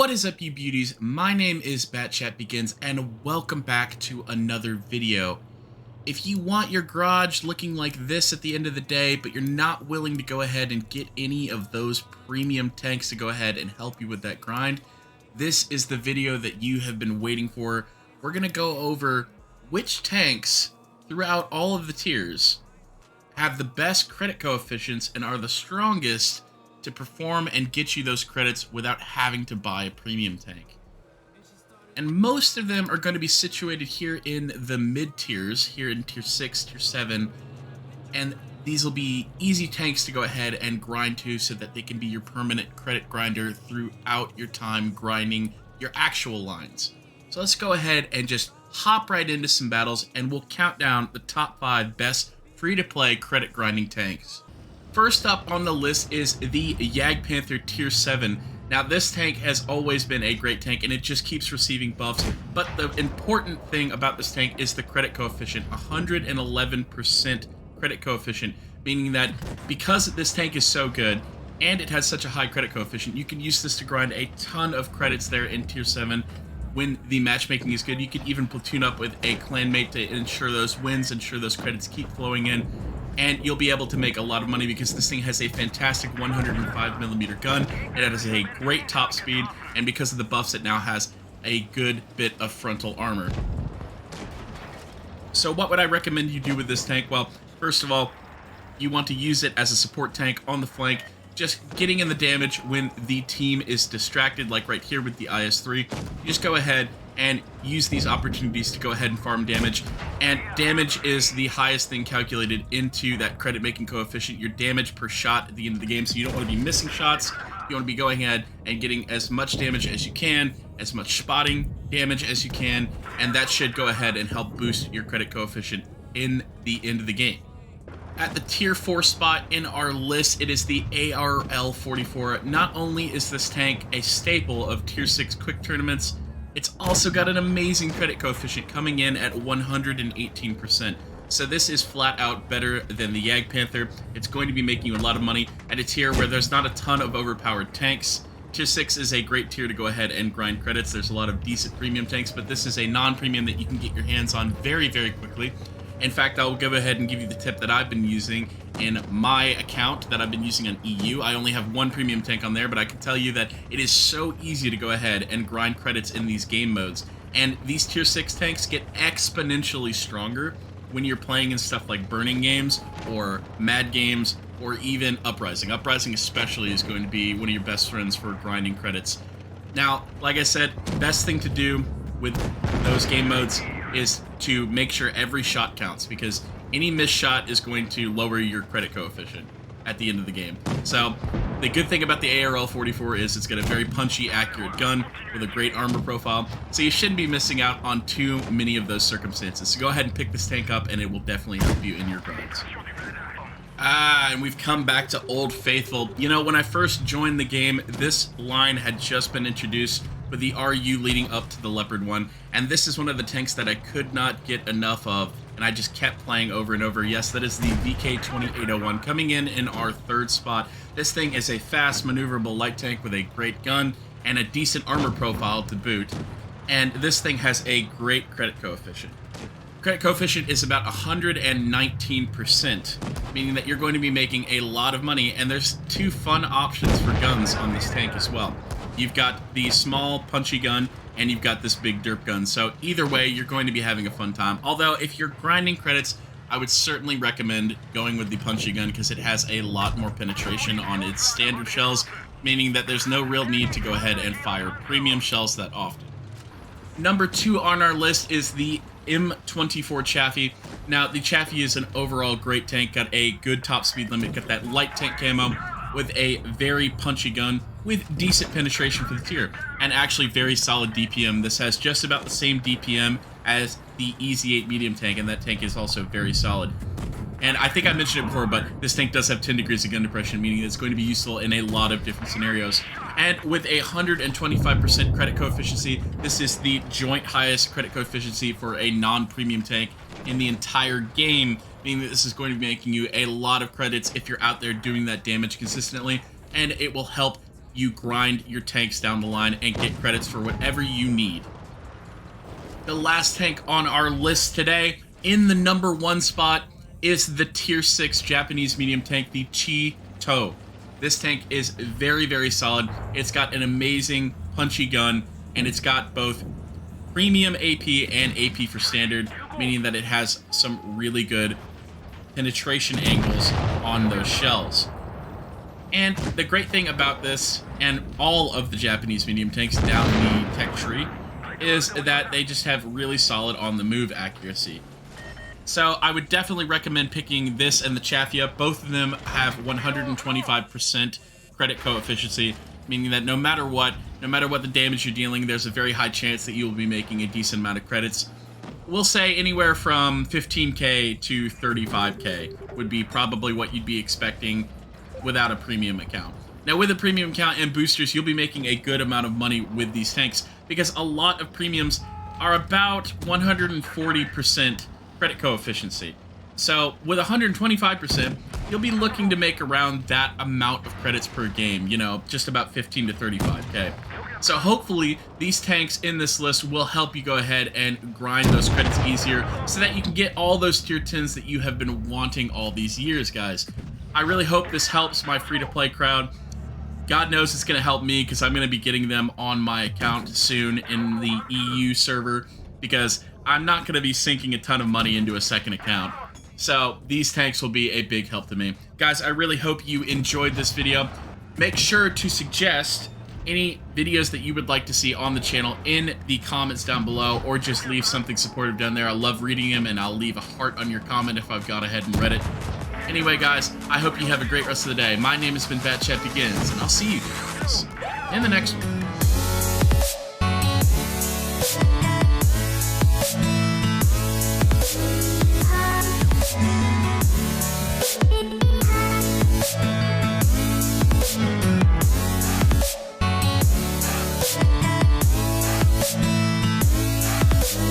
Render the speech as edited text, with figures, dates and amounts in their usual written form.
What is up, you beauties? My name is BatchatBegins, and welcome back to another video. If you want your garage looking like this at the end of the day, but you're not willing to go ahead and get any of those premium tanks to go ahead and help you with that grind, this is the video that you have been waiting for. We're going to go over which tanks throughout all of the tiers have the best credit coefficients and are the strongest to perform and get you those credits without having to buy a premium tank. And most of them are going to be situated here in the mid tiers, here in tier 6, tier 7, and these will be easy tanks to go ahead and grind to so that they can be your permanent credit grinder throughout your time grinding your actual lines. So let's go ahead and just hop right into some battles, and we'll count down the top 5 best free-to-play credit grinding tanks. First up on the list is the Jag Panther Tier 7. Now, this tank has always been a great tank, and it just keeps receiving buffs, but the important thing about this tank is the credit coefficient, 111% credit coefficient, meaning that because this tank is so good, and it has such a high credit coefficient, you can use this to grind a ton of credits there in Tier 7. When the matchmaking is good, you can even platoon up with a clanmate to ensure those wins, ensure those credits keep flowing in. And you'll be able to make a lot of money because this thing has a fantastic 105mm gun, it has a great top speed, and because of the buffs it now has a good bit of frontal armor. So what would I recommend you do with this tank? Well, first of all, you want to use it as a support tank on the flank, just getting in the damage when the team is distracted, like right here with the IS-3. You just go ahead and use these opportunities to go ahead and farm damage, and damage is the highest thing calculated into that credit making coefficient, your damage per shot at the end of the game. So you don't want to be missing shots, you want to be going ahead and getting as much damage as you can, as much spotting damage as you can, and that should go ahead and help boost your credit coefficient in the end of the game. At the tier 4 spot in our list, it is the ARL-44. Not only is this tank a staple of tier 6 quick tournaments, it's also got an amazing credit coefficient coming in at 118%. So this is flat out better than the Jag Panther. It's going to be making you a lot of money at a tier where there's not a ton of overpowered tanks. Tier 6 is a great tier to go ahead and grind credits. There's a lot of decent premium tanks, but this is a non-premium that you can get your hands on very, very quickly. In fact, I'll go ahead and give you the tip that I've been using in my account that I've been using on EU. I only have one premium tank on there, but I can tell you that it is so easy to go ahead and grind credits in these game modes. And these tier 6 tanks get exponentially stronger when you're playing in stuff like burning games or mad games or even Uprising. Uprising especially is going to be one of your best friends for grinding credits. Now, like I said, best thing to do with those game modes is to make sure every shot counts, because any missed shot is going to lower your credit coefficient at the end of the game. So the good thing about the ARL-44 is it's got a very punchy, accurate gun with a great armor profile, so you shouldn't be missing out on too many of those circumstances. So go ahead and pick this tank up, and it will definitely help you in your grinds. And we've come back to Old Faithful. You know, when I first joined the game, this line had just been introduced with the RU leading up to the Leopard one, and this is one of the tanks that I could not get enough of, and I just kept playing over and over. Yes, that is the VK2801 coming in our 3rd spot. This thing is a fast, maneuverable light tank with a great gun and a decent armor profile to boot, and this thing has a great credit coefficient. Credit coefficient is about 119%, meaning that you're going to be making a lot of money, and there's 2 fun options for guns on this tank as well. You've got the small punchy gun, and you've got this big derp gun. So either way, you're going to be having a fun time. Although, if you're grinding credits, I would certainly recommend going with the punchy gun because it has a lot more penetration on its standard shells, meaning that there's no real need to go ahead and fire premium shells that often. Number 2 on our list is the M24 Chaffee. Now, the Chaffee is an overall great tank, got a good top speed limit, got that light tank camo with a very punchy gun with decent penetration for the tier, and actually very solid DPM. This has just about the same DPM as the Easy 8 medium tank, and that tank is also very solid. And I think I mentioned it before, but this tank does have 10 degrees of gun depression, meaning it's going to be useful in a lot of different scenarios. And with a 125% credit coefficiency, this is the joint highest credit coefficiency for a non-premium tank in the entire game, meaning that this is going to be making you a lot of credits if you're out there doing that damage consistently, and it will help you grind your tanks down the line and get credits for whatever you need. The last tank on our list today, in the number 1 spot, is the tier 6 Japanese medium tank, the Chi-To. This tank is very, very solid. It's got an amazing punchy gun, and it's got both premium AP and AP for standard, meaning that it has some really good penetration angles on those shells. And the great thing about this, and all of the Japanese medium tanks down the tech tree, is that they just have really solid on-the-move accuracy. So I would definitely recommend picking this and the Chaffee up. Both of them have 125% credit coefficiency, meaning that no matter what the damage you're dealing, there's a very high chance that you will be making a decent amount of credits. We'll say anywhere from 15k to 35k would be probably what you'd be expecting without a premium account. Now, with a premium account and boosters, you'll be making a good amount of money with these tanks, because a lot of premiums are about 140% credit coefficiency. So with 125%, you'll be looking to make around that amount of credits per game, you know, just about 15 to 35k. So hopefully these tanks in this list will help you go ahead and grind those credits easier so that you can get all those tier 10s that you have been wanting all these years, guys. I really hope this helps my free-to-play crowd. God knows it's going to help me, because I'm going to be getting them on my account soon in the EU server, because I'm not going to be sinking a ton of money into a second account. So these tanks will be a big help to me. Guys, I really hope you enjoyed this video. Make sure to suggest any videos that you would like to see on the channel in the comments down below, or just leave something supportive down there. I love reading them, and I'll leave a heart on your comment if I've gone ahead and read it. Anyway, guys, I hope you have a great rest of the day. My name has been BatchatBegins, and I'll see you guys in the next one.